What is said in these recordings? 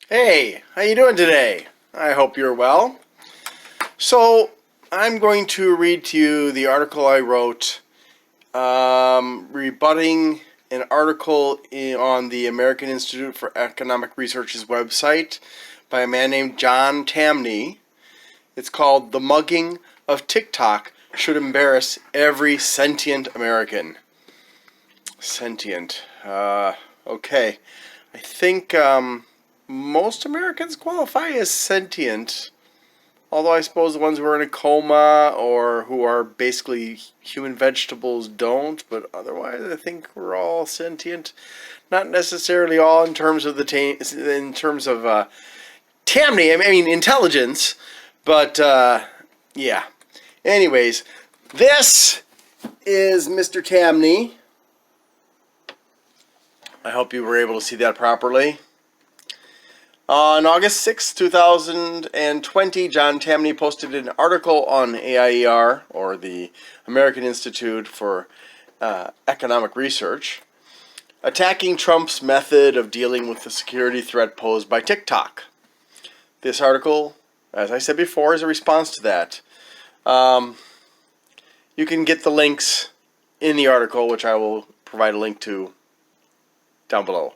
Hey, how you doing today? I hope you're well. So, I'm going to read to you the article I wrote rebutting an article on the American Institute for Economic Research's website by a man named John Tamny. It's called "The Mugging of TikTok Should Embarrass Every Sentient American." Sentient. Okay. I think most Americans qualify as sentient. Although I suppose the ones who are in a coma or who are basically human vegetables don't, but otherwise I think we're all sentient. Not necessarily all in terms of Tamny. I mean intelligence, but yeah. Anyways, this is Mr. Tamny. I hope you were able to see that properly. On August 6, 2020, John Tamny posted an article on AIER, or the American Institute for Economic Research, attacking Trump's method of dealing with the security threat posed by TikTok. This article, as I said before, is a response to that. You can get the links in the article, which I will provide a link to down below.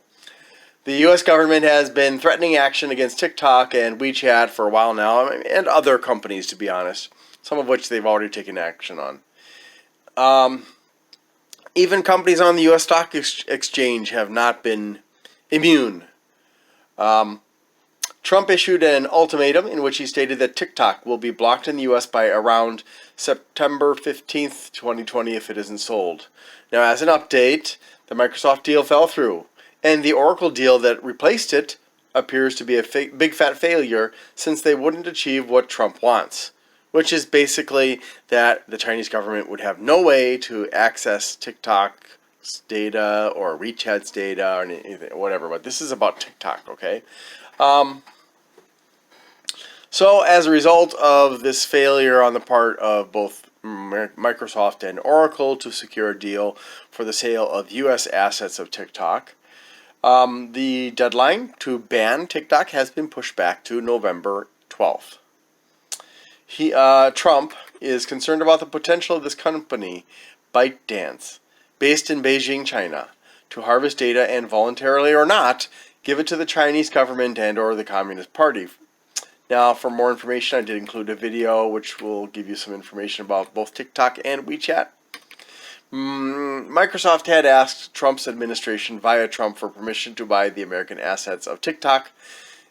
The U.S. government has been threatening action against TikTok and WeChat for a while now, and other companies, to be honest, some of which they've already taken action on. Even companies on the U.S. Stock Exchange have not been immune. Trump issued an ultimatum in which he stated that TikTok will be blocked in the U.S. by around September 15th, 2020 if it isn't sold. Now, as an update, the Microsoft deal fell through, and the Oracle deal that replaced it appears to be a big fat failure since they wouldn't achieve what Trump wants, which is basically that the Chinese government would have no way to access TikTok's data or WeChat's data or anything, whatever. But this is about TikTok, okay? So as a result of this failure on the part of both Microsoft and Oracle to secure a deal for the sale of U.S. assets of TikTok, the deadline to ban TikTok has been pushed back to November 12th. Trump is concerned about the potential of this company, ByteDance, based in Beijing, China, to harvest data and voluntarily or not give it to the Chinese government and or the Communist Party. Now, for more information, I did include a video which will give you some information about both TikTok and WeChat. Microsoft had asked Trump's administration via Trump for permission to buy the American assets of TikTok.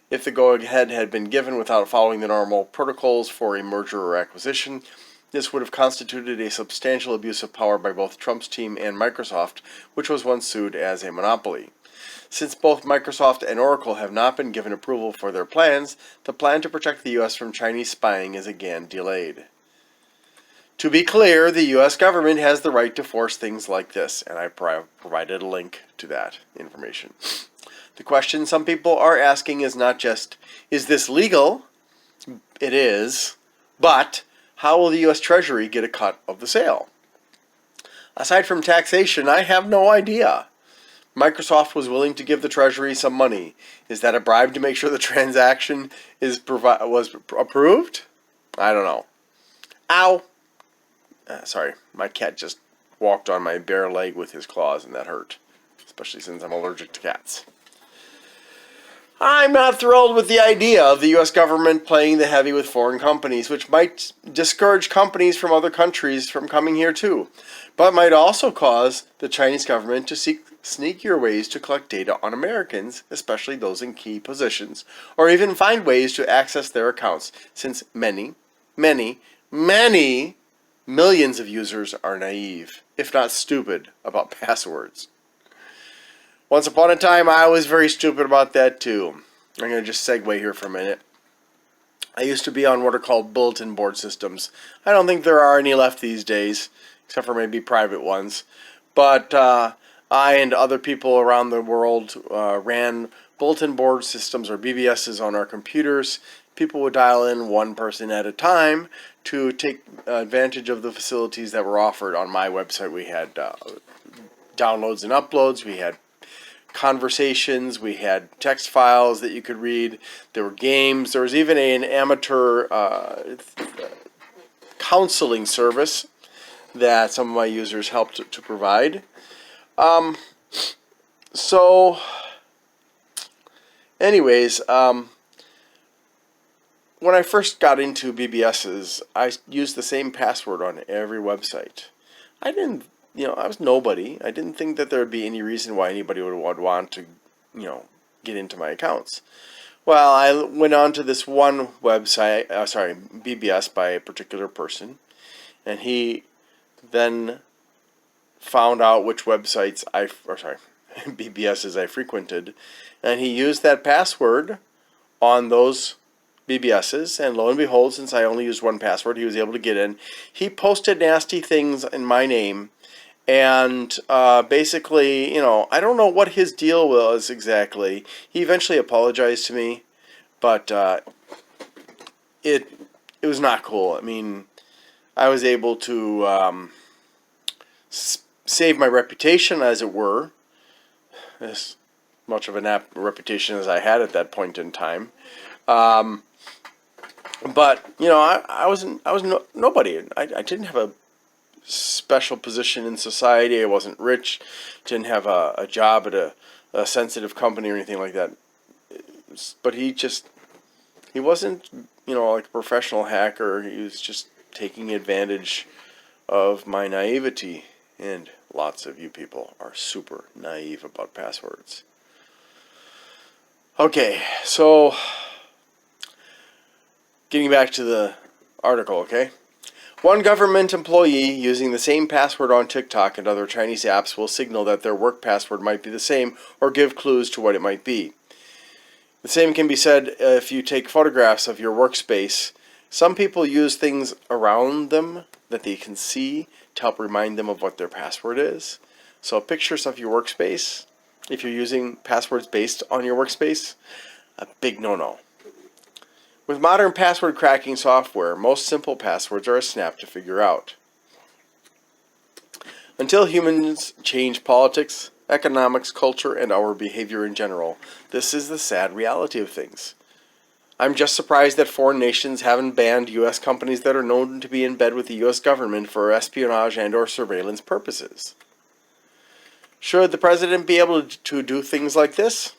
If the go-ahead had been given without following the normal protocols for a merger or acquisition, this would have constituted a substantial abuse of power by both Trump's team and Microsoft, which was once sued as a monopoly. Since both Microsoft and Oracle have not been given approval for their plans, the plan to protect the U.S. from Chinese spying is again delayed. To be clear, the U.S. government has the right to force things like this, and I provided a link to that information. The question some people are asking is not just, is this legal? It is. But how will the U.S. Treasury get a cut of the sale? Aside from taxation, I have no idea. Microsoft was willing to give the Treasury some money. Is that a bribe to make sure the transaction was approved? I don't know. Ow! Sorry, my cat just walked on my bare leg with his claws, and that hurt, especially since I'm allergic to cats. I'm not thrilled with the idea of the U.S. government playing the heavy with foreign companies, which might discourage companies from other countries from coming here too, but might also cause the Chinese government to seek sneakier ways to collect data on Americans, especially those in key positions, or even find ways to access their accounts, since many millions of users are naive, if not stupid, about passwords. Once upon a time, I was very stupid about that too. I'm going to just segue here for a minute. I used to be on what are called bulletin board systems. I don't think there are any left these days, except for maybe private ones. But I and other people around the world ran bulletin board systems, or BBSs, on our computers. People would dial in one person at a time to take advantage of the facilities that were offered on my website. We had downloads and uploads. We had conversations. We had text files that you could read. There were games. There was even an amateur counseling service that some of my users helped to provide. So, anyways, when I first got into BBSs, I used the same password on every website. I didn't, I was nobody. I didn't think that there would be any reason why anybody would want to, get into my accounts. Well, I went on to this one website, BBS by a particular person, and he then found out which websites BBSs I frequented, and he used that password on those BBSs, and lo and behold, since I only used one password, he was able to get in. He posted nasty things in my name, and basically, I don't know what his deal was exactly. He eventually apologized to me, but it was not cool. I mean, I was able to save my reputation, as it were, as much of a reputation as I had at that point in time. But I was nobody. I didn't have a special position in society. I wasn't rich. Didn't have a job at a sensitive company or anything like that. But he wasn't like a professional hacker. He was just taking advantage of my naivety, and lots of you people are super naive about passwords. Okay, so getting back to the article, okay? One government employee using the same password on TikTok and other Chinese apps will signal that their work password might be the same or give clues to what it might be. The same can be said if you take photographs of your workspace. Some people use things around them that they can see to help remind them of what their password is. So pictures of your workspace, if you're using passwords based on your workspace, a big no-no. With modern password cracking software, most simple passwords are a snap to figure out. Until humans change politics, economics, culture, and our behavior in general, this is the sad reality of things. I'm just surprised that foreign nations haven't banned U.S. companies that are known to be in bed with the U.S. government for espionage and/or surveillance purposes. Should the president be able to do things like this?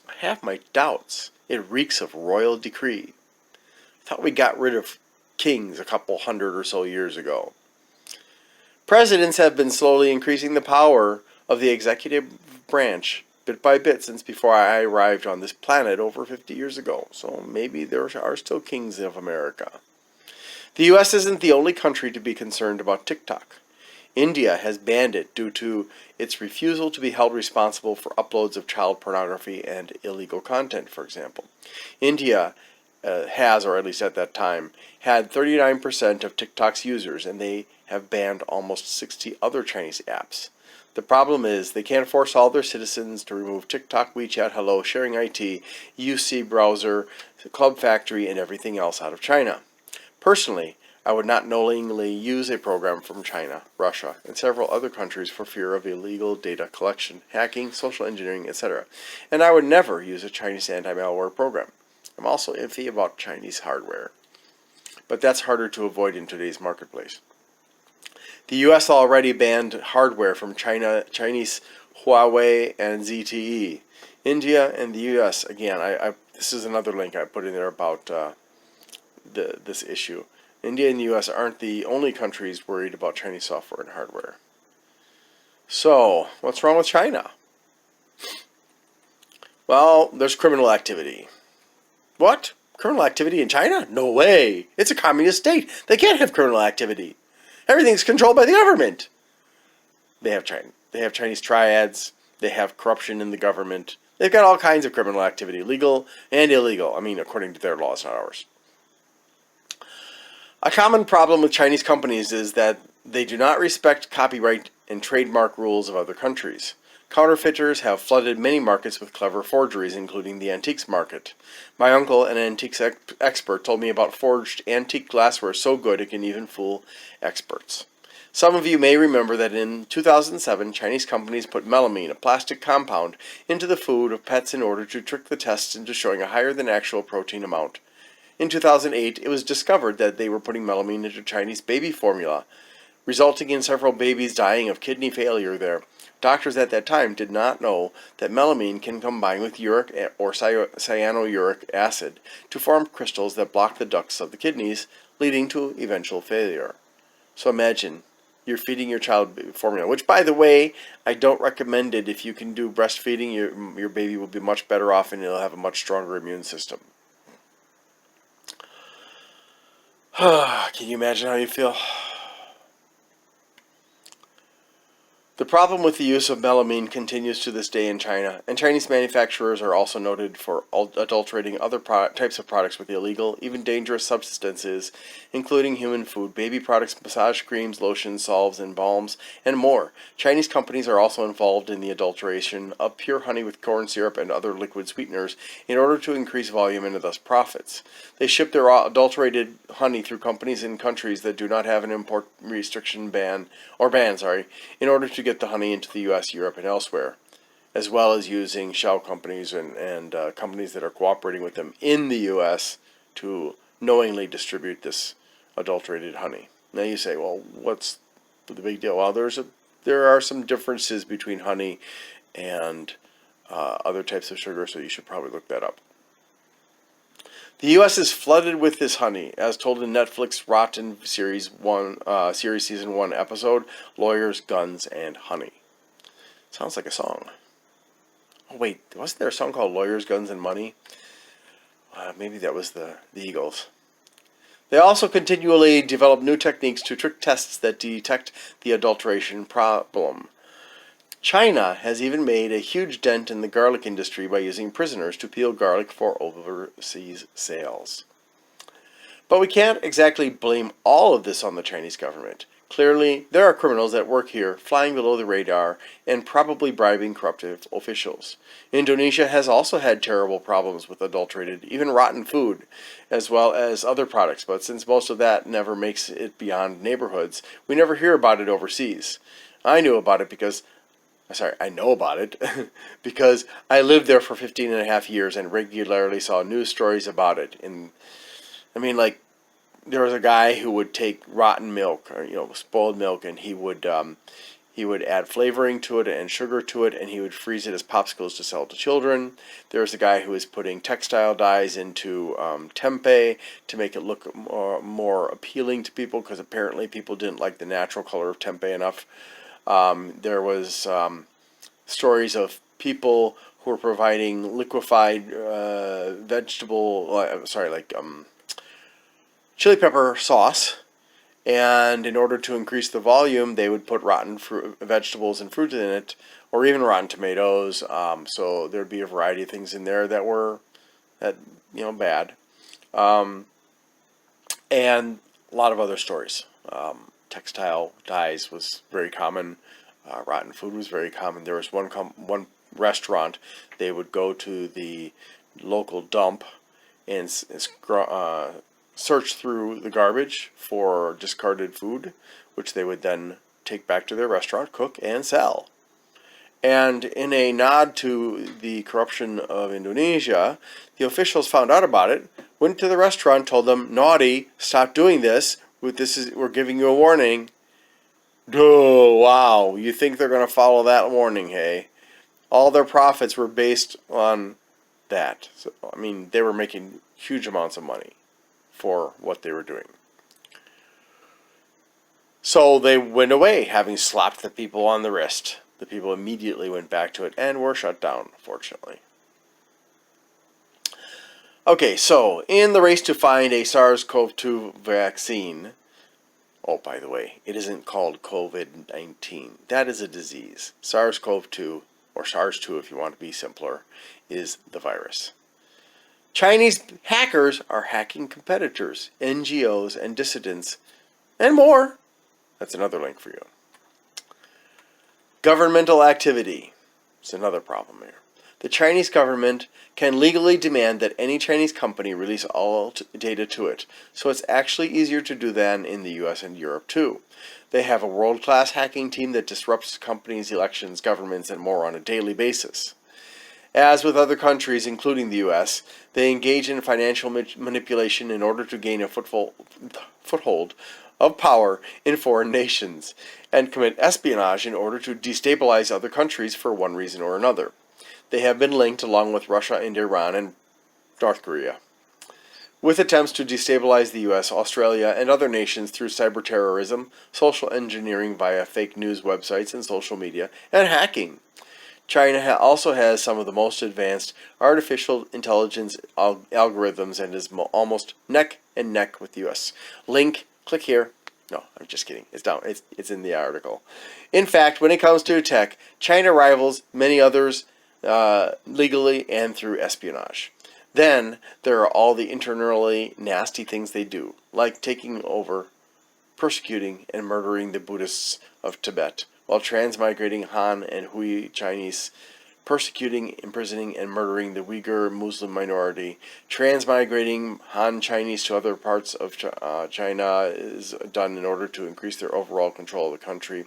I have my doubts. It reeks of royal decree. I thought we got rid of kings a couple hundred or so years ago. Presidents have been slowly increasing the power of the executive branch bit by bit since before I arrived on this planet over 50 years ago. So maybe there are still kings of America. The U.S. isn't the only country to be concerned about TikTok. India has banned it due to its refusal to be held responsible for uploads of child pornography and illegal content, for example. India has, or at least at that time, had 39% of TikTok's users, and they have banned almost 60 other Chinese apps. The problem is they can't force all their citizens to remove TikTok, WeChat, Hello, Sharing IT, UC Browser, Club Factory, and everything else out of China. Personally, I would not knowingly use a program from China, Russia, and several other countries for fear of illegal data collection, hacking, social engineering, etc. And I would never use a Chinese anti-malware program. I'm also iffy about Chinese hardware. But that's harder to avoid in today's marketplace. The U.S. already banned hardware from Chinese Huawei and ZTE. India and the U.S., again, this is another link I put in there about this issue. India and the U.S. aren't the only countries worried about Chinese software and hardware. So, what's wrong with China? Well, there's criminal activity. What? Criminal activity in China? No way. It's a communist state. They can't have criminal activity. Everything's controlled by the government. They have Chinese triads. They have corruption in the government. They've got all kinds of criminal activity, legal and illegal. I mean, according to their laws, not ours. A common problem with Chinese companies is that they do not respect copyright and trademark rules of other countries. Counterfeiters have flooded many markets with clever forgeries, including the antiques market. My uncle, an antiques expert, told me about forged antique glassware so good it can even fool experts. Some of you may remember that in 2007, Chinese companies put melamine, a plastic compound, into the food of pets in order to trick the tests into showing a higher than actual protein amount. In 2008, it was discovered that they were putting melamine into Chinese baby formula, resulting in several babies dying of kidney failure there. Doctors at that time did not know that melamine can combine with uric or cyanuric acid to form crystals that block the ducts of the kidneys, leading to eventual failure. So imagine you're feeding your child formula, which, by the way, I don't recommend it. If you can do breastfeeding, your baby will be much better off and it'll have a much stronger immune system. Can you imagine how you feel? The problem with the use of melamine continues to this day in China, and Chinese manufacturers are also noted for adulterating other types of products with illegal, even dangerous substances, including human food, baby products, massage creams, lotions, salves, and balms, and more. Chinese companies are also involved in the adulteration of pure honey with corn syrup and other liquid sweeteners in order to increase volume and thus profits. They ship their adulterated honey through companies in countries that do not have an import restriction ban, in order to get the honey into the U.S., Europe, and elsewhere, as well as using shell companies and companies that are cooperating with them in the U.S. to knowingly distribute this adulterated honey. Now you say, well, what's the big deal? Well, there are some differences between honey and other types of sugar, so you should probably look that up. The U.S. is flooded with this honey, as told in Netflix Rotten Series Season 1 episode, Lawyers, Guns, and Honey. Sounds like a song. Oh wait, wasn't there a song called Lawyers, Guns, and Money? Maybe that was the Eagles. They also continually develop new techniques to trick tests that detect the adulteration problem. China has even made a huge dent in the garlic industry by using prisoners to peel garlic for overseas sales. But we can't exactly blame all of this on the Chinese government. Clearly, there are criminals that work here, flying below the radar, and probably bribing corrupt officials. Indonesia has also had terrible problems with adulterated, even rotten food, as well as other products, but since most of that never makes it beyond neighborhoods, we never hear about it overseas. I know about it because I lived there for 15 and a half years and regularly saw news stories about it. There was a guy who would take rotten milk, or spoiled milk, and he would add flavoring to it and sugar to it, and he would freeze it as popsicles to sell to children. There was a guy who was putting textile dyes into tempeh to make it look more appealing to people, because apparently people didn't like the natural color of tempeh enough. There was stories of people who were providing liquefied chili pepper sauce, and in order to increase the volume, they would put rotten vegetables and fruit in it, or even rotten tomatoes. So there'd be a variety of things in there that were bad, and a lot of other stories. Textile dyes was very common. Rotten food was very common. There was one restaurant. They would go to the local dump and search through the garbage for discarded food, which they would then take back to their restaurant, cook, and sell. And in a nod to the corruption of Indonesia, the officials found out about it, went to the restaurant, told them, "Naughty, stop doing this. We're giving you a warning." Oh, wow. You think they're going to follow that warning, hey? All their profits were based on that. So, they were making huge amounts of money for what they were doing. So they went away, having slapped the people on the wrist. The people immediately went back to it and were shut down, fortunately. Okay, so in the race to find a SARS-CoV-2 vaccine, oh, by the way, it isn't called COVID-19. That is a disease. SARS-CoV-2, or SARS-2 if you want to be simpler, is the virus. Chinese hackers are hacking competitors, NGOs, and dissidents, and more. That's another link for you. Governmental activity. It's another problem here. the Chinese government can legally demand that any Chinese company release all data to it, so it's actually easier to do than in the US and Europe too. They have a world-class hacking team that disrupts companies, elections, governments, and more on a daily basis. As with other countries, including the US, they engage in financial manipulation in order to gain a foothold of power in foreign nations, and commit espionage in order to destabilize other countries for one reason or another. They have been linked, along with Russia and Iran and North Korea, with attempts to destabilize the US, Australia, and other nations through cyber terrorism, social engineering via fake news websites and social media, and hacking. China also has some of the most advanced artificial intelligence algorithms and is almost neck and neck with the US. Link, click here. No, I'm just kidding. It's down. It's in the article. In fact, when it comes to tech, China rivals many others legally and through espionage. Then there are all the internally nasty things they do, like taking over, persecuting, and murdering the Buddhists of Tibet, while transmigrating Han and Hui Chinese, persecuting, imprisoning, and murdering the Uyghur Muslim minority. Transmigrating Han Chinese to other parts of China is done in order to increase their overall control of the country.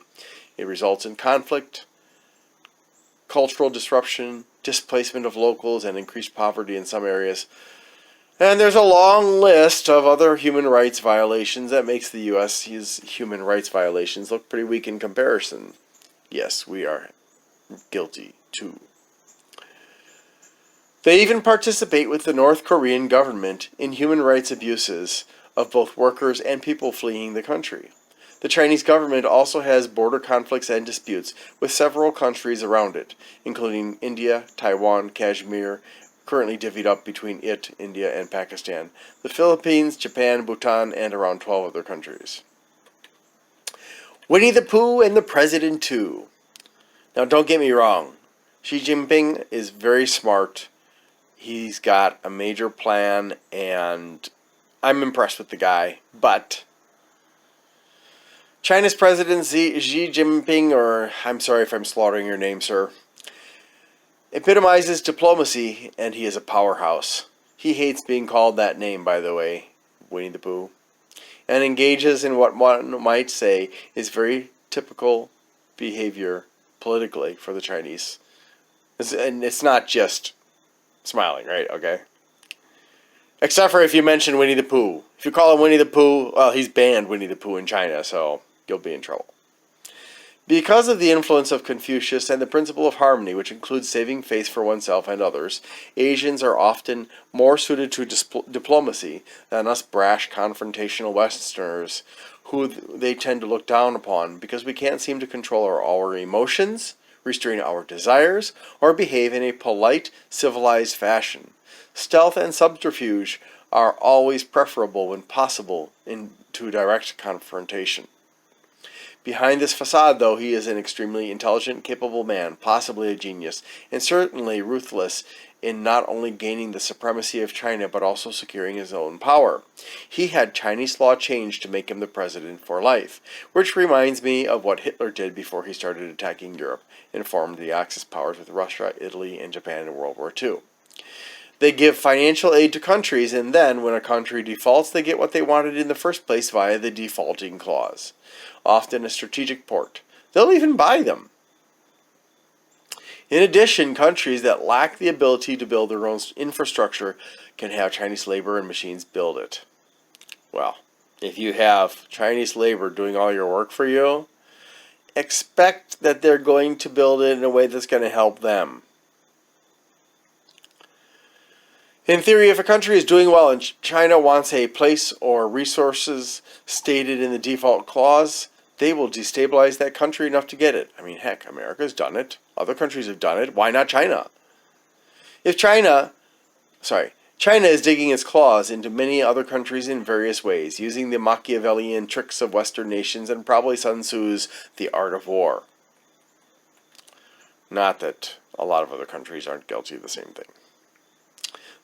It results in conflict, cultural disruption, displacement of locals, and increased poverty in some areas. And there's a long list of other human rights violations that makes the U.S.'s human rights violations look pretty weak in comparison. Yes, we are guilty too. They even participate with the North Korean government in human rights abuses of both workers and people fleeing the country. The Chinese government also has border conflicts and disputes with several countries around it, including India, Taiwan, Kashmir, currently divvied up between it, India, and Pakistan, the Philippines, Japan, Bhutan, and around 12 other countries. Winnie the Pooh and the President too. Now don't get me wrong, Xi Jinping is very smart. He's got a major plan, and I'm impressed with the guy, but China's President Xi Jinping, or I'm sorry if I'm slaughtering your name, sir, epitomizes diplomacy, and he is a powerhouse. He hates being called that name, by the way, Winnie the Pooh, and engages in what one might say is very typical behavior politically for the Chinese. And it's not just smiling, right? Okay. Except for if you mention Winnie the Pooh. If you call him Winnie the Pooh, well, he's banned Winnie the Pooh in China, so you'll be in trouble. Because of the influence of Confucius and the principle of harmony, which includes saving face for oneself and others, Asians are often more suited to diplomacy than us brash, confrontational Westerners, who they tend to look down upon because we can't seem to control our emotions, restrain our desires, or behave in a polite, civilized fashion. Stealth and subterfuge are always preferable when possible to direct confrontation. Behind this facade, though, he is an extremely intelligent, capable man, possibly a genius, and certainly ruthless in not only gaining the supremacy of China, but also securing his own power. He had Chinese law changed to make him the president for life, which reminds me of what Hitler did before he started attacking Europe and formed the Axis powers with Russia, Italy, and Japan in World War II. They give financial aid to countries, and then, when a country defaults, they get what they wanted in the first place via the defaulting clause, often a strategic port. They'll even buy them. In addition, countries that lack the ability to build their own infrastructure can have Chinese labor and machines build it. Well, if you have Chinese labor doing all your work for you, expect that they're going to build it in a way that's going to help them. In theory, if a country is doing well and China wants a place or resources stated in the default clause, they will destabilize that country enough to get it. I mean, heck, America's done it. Other countries have done it. Why not China? If China is digging its claws into many other countries in various ways, using the Machiavellian tricks of Western nations and probably Sun Tzu's The Art of War. Not that a lot of other countries aren't guilty of the same thing.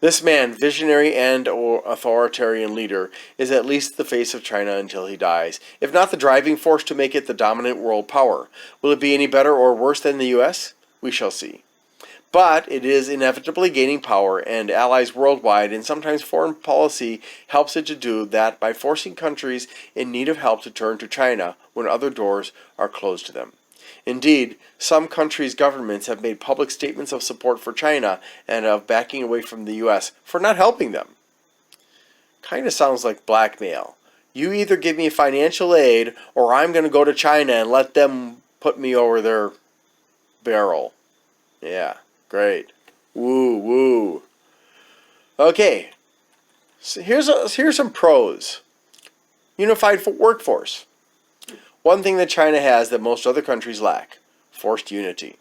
This man, visionary and authoritarian leader, is at least the face of China until he dies, if not the driving force to make it the dominant world power. Will it be any better or worse than the U.S.? We shall see. But it is inevitably gaining power, and allies worldwide, and sometimes foreign policy helps it to do that by forcing countries in need of help to turn to China when other doors are closed to them. Indeed, some countries' governments have made public statements of support for China and of backing away from the U.S. for not helping them. Kind of sounds like blackmail. You either give me financial aid, or I'm going to go to China and let them put me over their barrel. Yeah, great. Woo, woo. Okay, so here's some pros. Unified workforce. One thing that China has that most other countries lack: forced unity.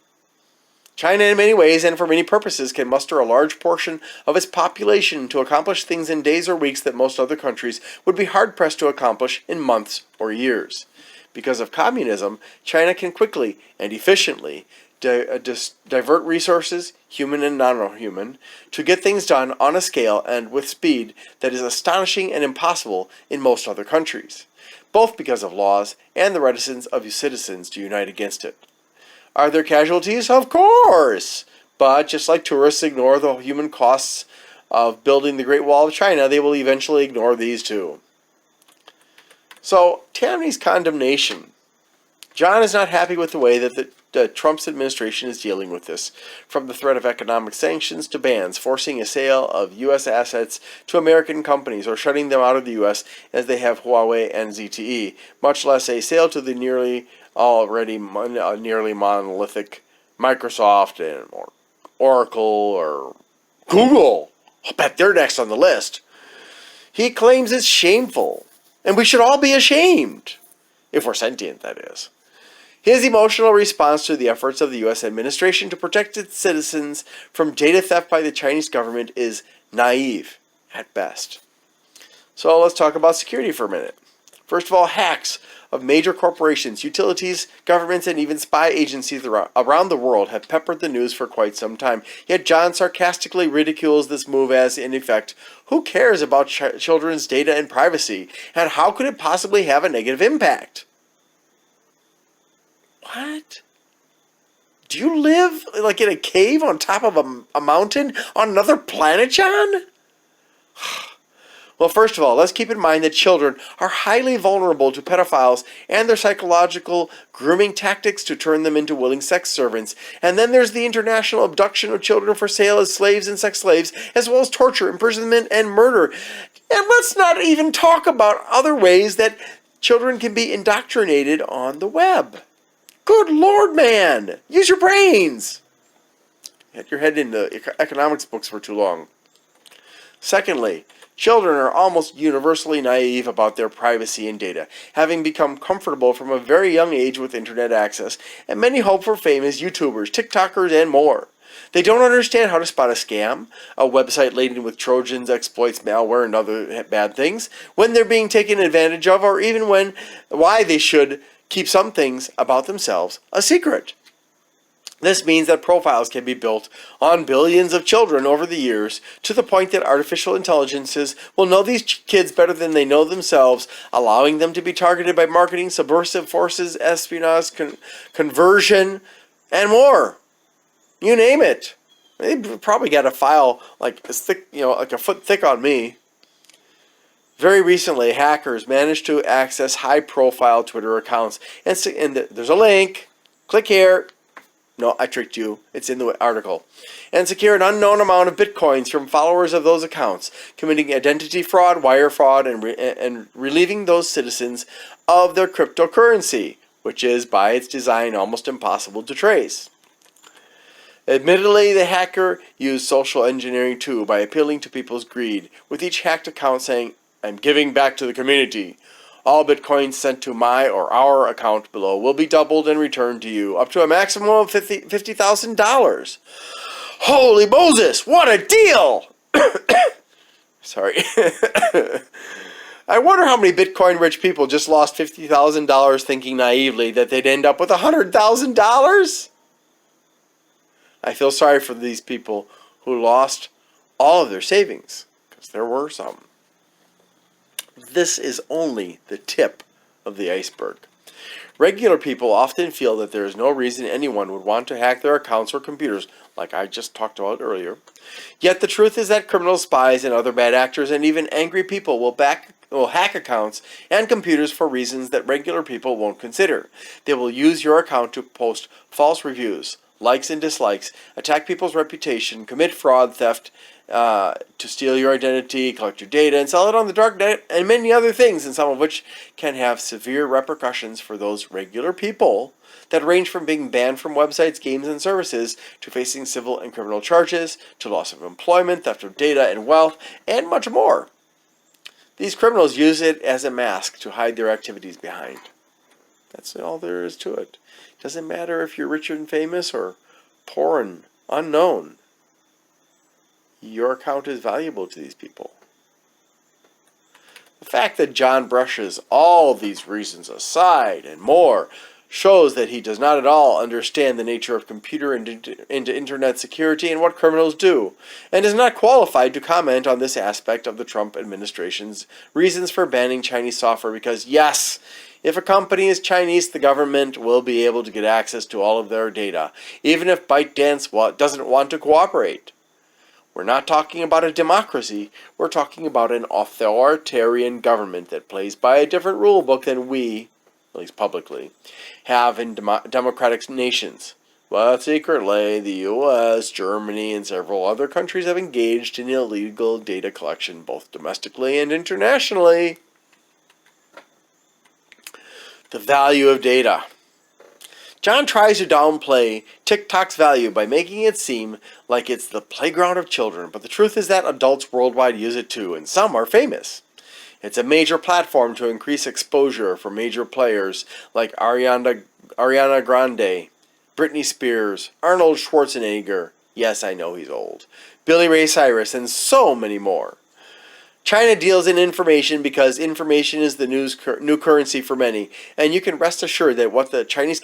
China, in many ways and for many purposes, can muster a large portion of its population to accomplish things in days or weeks that most other countries would be hard-pressed to accomplish in months or years. Because of communism, China can quickly and efficiently divert resources, human and non-human, to get things done on a scale and with speed that is astonishing and impossible in most other countries, both because of laws and the reticence of citizens to unite against it. Are there casualties? Of course! But just like tourists ignore the human costs of building the Great Wall of China, they will eventually ignore these too. So, Tamny's condemnation. John is not happy with the way that Trump's administration is dealing with this, from the threat of economic sanctions to bans, forcing a sale of U.S. assets to American companies or shutting them out of the U.S. as they have Huawei and ZTE, much less a sale to the nearly monolithic Microsoft or Oracle or Google. I'll bet they're next on the list. He claims it's shameful, and we should all be ashamed, if we're sentient, that is. His emotional response to the efforts of the U.S. administration to protect its citizens from data theft by the Chinese government is naive, at best. So let's talk about security for a minute. First of all, hacks of major corporations, utilities, governments, and even spy agencies around the world have peppered the news for quite some time. Yet John sarcastically ridicules this move as, in effect, who cares about children's data and privacy, and how could it possibly have a negative impact? What? Do you live like in a cave on top of a mountain on another planet, John? Well, first of all, let's keep in mind that children are highly vulnerable to pedophiles and their psychological grooming tactics to turn them into willing sex servants. And then there's the international abduction of children for sale as slaves and sex slaves, as well as torture, imprisonment, and murder. And let's not even talk about other ways that children can be indoctrinated on the web. Good Lord, man! Use your brains! Get your head into economics books for too long. Secondly, children are almost universally naive about their privacy and data, having become comfortable from a very young age with internet access, and many hope for fame as YouTubers, TikTokers, and more. They don't understand how to spot a scam, a website laden with Trojans, exploits, malware, and other bad things, when they're being taken advantage of, or even why they should keep some things about themselves a secret. This means that profiles can be built on billions of children over the years to the point that artificial intelligences will know these kids better than they know themselves, allowing them to be targeted by marketing, subversive forces, espionage, conversion, and more. You name it. They probably got a file like as thick, like a foot thick on me. Very recently, hackers managed to access high-profile Twitter accounts, and there's a link. Click here. No, I tricked you. It's in the article. And secure an unknown amount of bitcoins from followers of those accounts, committing identity fraud, wire fraud, and relieving those citizens of their cryptocurrency, which is, by its design, almost impossible to trace. Admittedly, the hacker used social engineering too by appealing to people's greed, with each hacked account saying, "I'm giving back to the community. All bitcoins sent to my or our account below will be doubled and returned to you, up to a maximum of $50,000. Holy Moses, what a deal! Sorry. I wonder how many Bitcoin rich people just lost $50,000 thinking naively that they'd end up with $100,000? I feel sorry for these people who lost all of their savings, because there were some. This is only the tip of the iceberg. Regular people often feel that there is no reason anyone would want to hack their accounts or computers, like I just talked about earlier. Yet the truth is that criminals, spies, and other bad actors, and even angry people will hack accounts and computers for reasons that regular people won't consider. They will use your account to post false reviews, likes and dislikes, attack people's reputation, commit fraud, theft, to steal your identity, collect your data, and sell it on the dark net, and many other things, and some of which can have severe repercussions for those regular people that range from being banned from websites, games, and services, to facing civil and criminal charges, to loss of employment, theft of data and wealth, and much more. These criminals use it as a mask to hide their activities behind. That's all there is to it. Doesn't matter if you're rich and famous or poor and unknown. Your account is valuable to these people. The fact that John brushes all these reasons aside and more shows that he does not at all understand the nature of computer and internet security and what criminals do, and is not qualified to comment on this aspect of the Trump administration's reasons for banning Chinese software because, yes, if a company is Chinese, the government will be able to get access to all of their data, even if ByteDance doesn't want to cooperate. We're not talking about a democracy, we're talking about an authoritarian government that plays by a different rule book than we, at least publicly, have in democratic nations. But secretly, the U.S., Germany, and several other countries have engaged in illegal data collection both domestically and internationally. The value of data. John tries to downplay TikTok's value by making it seem like it's the playground of children, but the truth is that adults worldwide use it too, and some are famous. It's a major platform to increase exposure for major players like Ariana Grande, Britney Spears, Arnold Schwarzenegger, yes, I know he's old, Billy Ray Cyrus, and so many more. China deals in information because information is the new currency for many, and you can rest assured that what the Chinese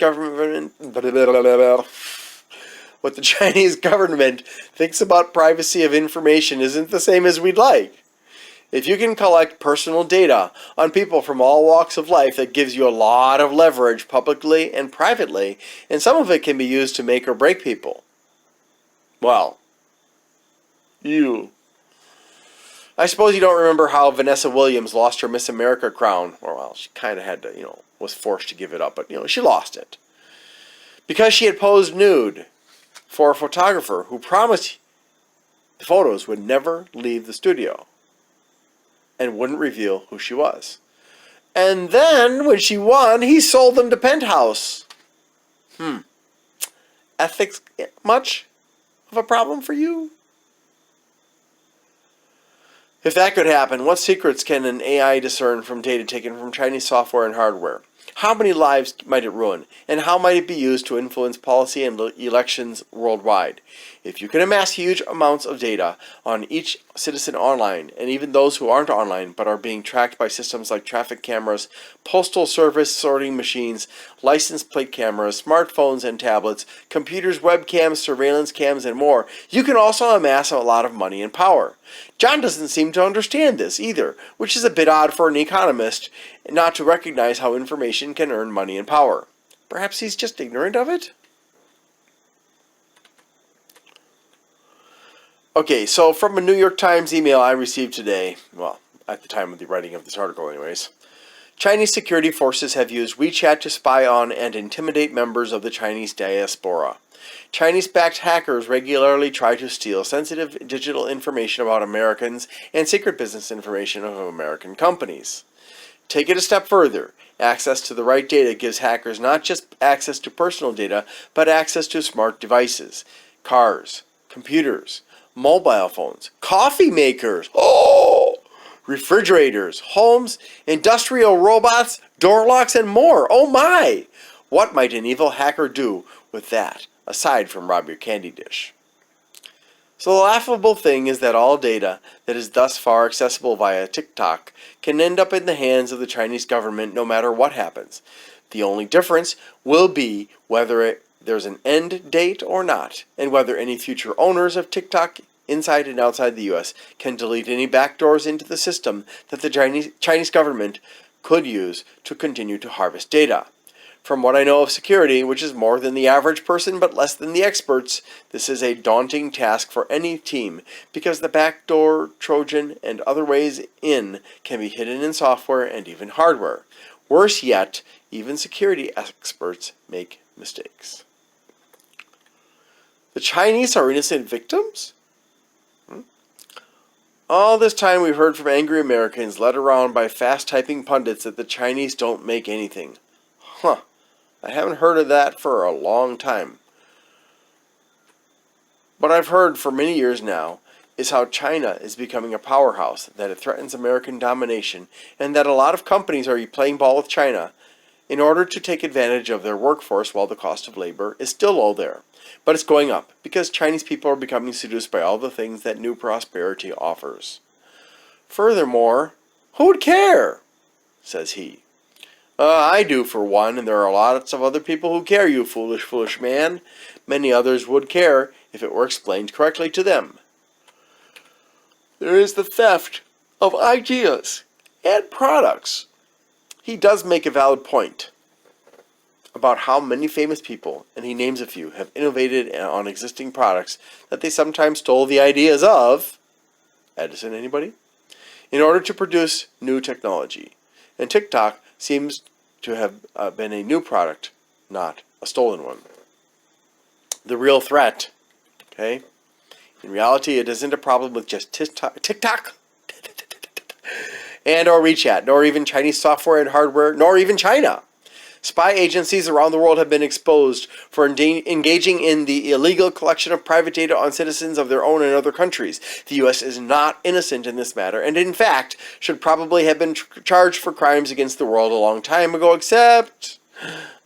government thinks about privacy of information isn't the same as we'd like. If you can collect personal data on people from all walks of life, that gives you a lot of leverage publicly and privately, and some of it can be used to make or break people. Well, I suppose you don't remember how Vanessa Williams lost her Miss America crown. Well, she kind of had to, was forced to give it up, but, she lost it. Because she had posed nude for a photographer who promised the photos would never leave the studio and wouldn't reveal who she was. And then, when she won, he sold them to Penthouse. Ethics much of a problem for you? If that could happen, what secrets can an AI discern from data taken from Chinese software and hardware? How many lives might it ruin? And how might it be used to influence policy and elections worldwide? If you can amass huge amounts of data on each citizen online, and even those who aren't online but are being tracked by systems like traffic cameras, postal service sorting machines, license plate cameras, smartphones and tablets, computers, webcams, surveillance cams, and more, you can also amass a lot of money and power. John doesn't seem to understand this either, which is a bit odd for an economist not to recognize how information can earn money and power. Perhaps he's just ignorant of it? Okay, so from a New York Times email I received today, well, at the time of the writing of this article anyways, Chinese security forces have used WeChat to spy on and intimidate members of the Chinese diaspora. Chinese-backed hackers regularly try to steal sensitive digital information about Americans and secret business information of American companies. Take it a step further. Access to the right data gives hackers not just access to personal data, but access to smart devices, cars, computers, mobile phones, coffee makers, refrigerators, homes, industrial robots, door locks, and more. Oh my! What might an evil hacker do with that, aside from rob your candy dish? So the laughable thing is that all data that is thus far accessible via TikTok can end up in the hands of the Chinese government no matter what happens. The only difference will be whether there's an end date or not, and whether any future owners of TikTok inside and outside the U.S. can delete any backdoors into the system that the Chinese government could use to continue to harvest data. From what I know of security, which is more than the average person but less than the experts, this is a daunting task for any team because the backdoor, Trojan, and other ways in can be hidden in software and even hardware. Worse yet, even security experts make mistakes. The Chinese are innocent victims? All this time we've heard from angry Americans led around by fast-typing pundits that the Chinese don't make anything. Huh. I haven't heard of that for a long time. What I've heard for many years now is how China is becoming a powerhouse, that it threatens American domination, and that a lot of companies are playing ball with China in order to take advantage of their workforce while the cost of labor is still low there. But it's going up because Chinese people are becoming seduced by all the things that new prosperity offers. Furthermore, who would care? Says he. I do for one, and there are lots of other people who care, you foolish, foolish man. Many others would care if it were explained correctly to them. There is the theft of ideas and products. He does make a valid point about how many famous people, and he names a few, have innovated on existing products that they sometimes stole the ideas of, Edison, anybody? In order to produce new technology. And TikTok seems to have been a new product, not a stolen one. The real threat, okay? In reality, it isn't a problem with just TikTok and or WeChat, nor even Chinese software and hardware, nor even China. Spy agencies around the world have been exposed for engaging in the illegal collection of private data on citizens of their own and other countries. The U.S. is not innocent in this matter, and in fact, should probably have been charged for crimes against the world a long time ago, except,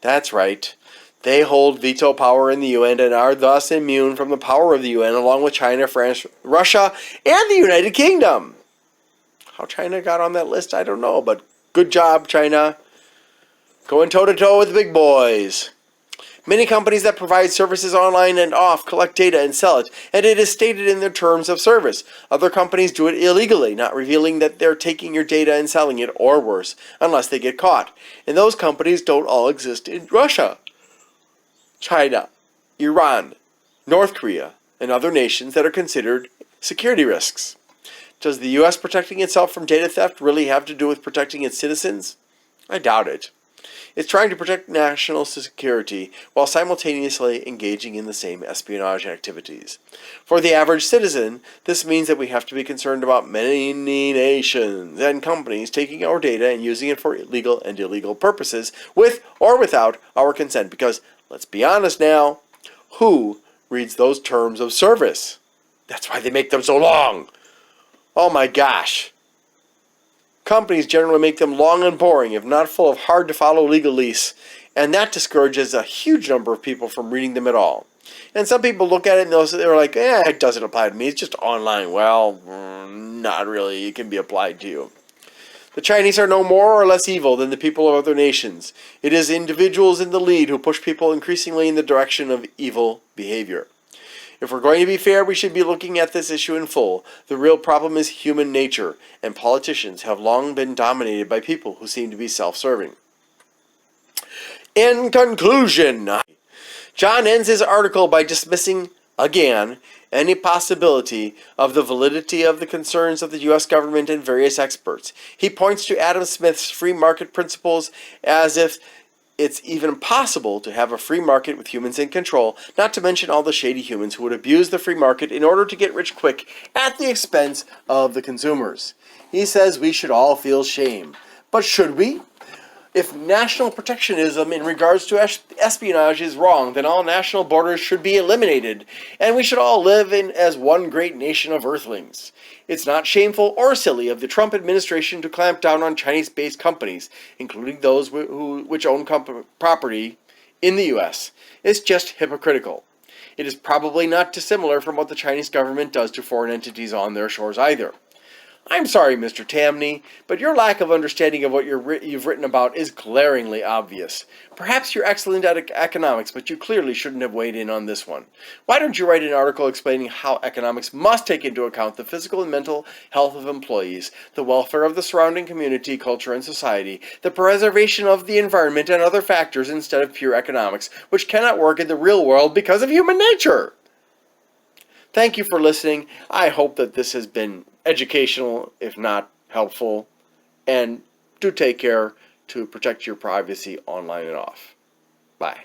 that's right, they hold veto power in the UN and are thus immune from the power of the UN, along with China, France, Russia, and the United Kingdom. How China got on that list, I don't know, but good job, China. Going toe-to-toe with the big boys. Many companies that provide services online and off collect data and sell it, and it is stated in their terms of service. Other companies do it illegally, not revealing that they're taking your data and selling it, or worse, unless they get caught. And those companies don't all exist in Russia, China, Iran, North Korea, and other nations that are considered security risks. Does the U.S. protecting itself from data theft really have to do with protecting its citizens? I doubt it. It's trying to protect national security while simultaneously engaging in the same espionage activities. For the average citizen, this means that we have to be concerned about many nations and companies taking our data and using it for legal and illegal purposes, with or without our consent, because, let's be honest now, who reads those terms of service? That's why they make them so long. Oh my gosh. Companies generally make them long and boring, if not full of hard-to-follow legalese, and that discourages a huge number of people from reading them at all. And some people look at it and they're like, it doesn't apply to me, it's just online. Well, not really, it can be applied to you. The Chinese are no more or less evil than the people of other nations. It is individuals in the lead who push people increasingly in the direction of evil behavior. If we're going to be fair, we should be looking at this issue in full. The real problem is human nature, and politicians have long been dominated by people who seem to be self-serving. In conclusion, John ends his article by dismissing, again, any possibility of the validity of the concerns of the U.S. government and various experts. He points to Adam Smith's free market principles as if it's even possible to have a free market with humans in control, not to mention all the shady humans who would abuse the free market in order to get rich quick at the expense of the consumers. He says we should all feel shame. But should we? If national protectionism in regards to espionage is wrong, then all national borders should be eliminated, and we should all live in as one great nation of earthlings. It's not shameful or silly of the Trump administration to clamp down on Chinese-based companies, including those which own property in the U.S. It's just hypocritical. It is probably not dissimilar from what the Chinese government does to foreign entities on their shores either. I'm sorry, Mr. Tamny, but your lack of understanding of what you've written about is glaringly obvious. Perhaps you're excellent at economics, but you clearly shouldn't have weighed in on this one. Why don't you write an article explaining how economics must take into account the physical and mental health of employees, the welfare of the surrounding community, culture, and society, the preservation of the environment, and other factors instead of pure economics, which cannot work in the real world because of human nature? Thank you for listening. I hope that this has been educational, if not helpful. And do take care to protect your privacy online and off. Bye.